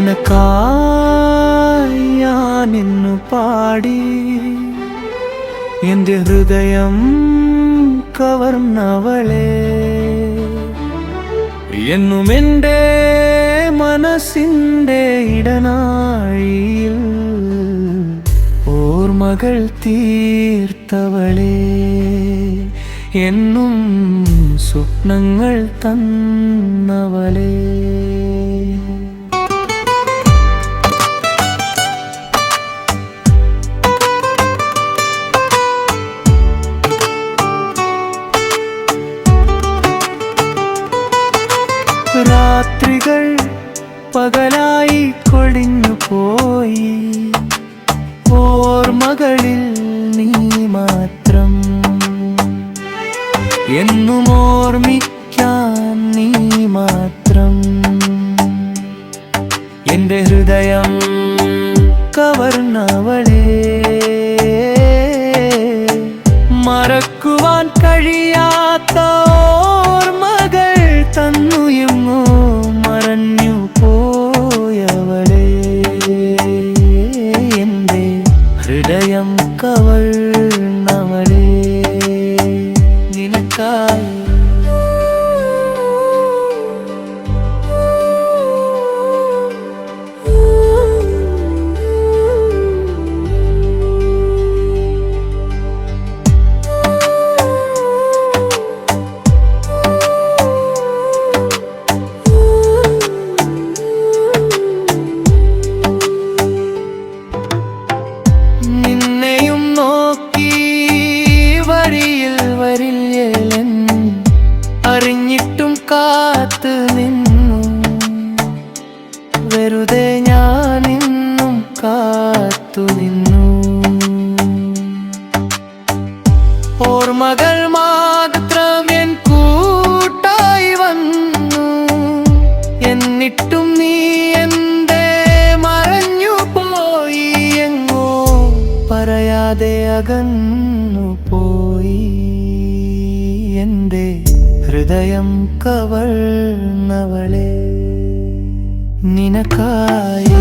നിനക്കായി ഞാനിന്നു പാടി എന്റെ ഹൃദയം കവർന്നവളെ. എന്നും എൻ്റെ മനസ്സിൻ്റെ ഇടനാഴിയിൽ ഓർമ്മകൾ തീർത്തവളെ. എന്നും സ്വപ്നങ്ങൾ തന്നവളെ. രാത്രികൾ പകലായി കൊഴിഞ്ഞു പോയി, ഓർമ്മകളിൽ നീ മാത്രം. എന്നും ഓർമ്മിക്കാൻ നീ മാത്രം. എൻ്റെ ഹൃദയം കവർന്നവളെ. മറക്കുവാൻ കഴിയാത്ത ഓർമ്മകൾ തന്നു എങ്ങോ മറഞ്ഞു പോയവളെ. എൻ്റെ ഹൃദയം കവർന്നവളെ. നിനക്കായി അറിഞ്ഞിട്ടും കാത്തു നിന്നു. വെറുതെ ഞാനിന്നും കാത്തു നിന്നു. ഓർമ്മകൾ മാത്രം എൻ കൂട്ടായി വന്നു. എന്നിട്ടും നീ എന്തേ മറഞ്ഞു പോയി, എങ്ങോ പറയാതെ അകന്നു പോയി. എൻ്റെ ഹൃദയം കവർന്നവളെ. നിനക്കായി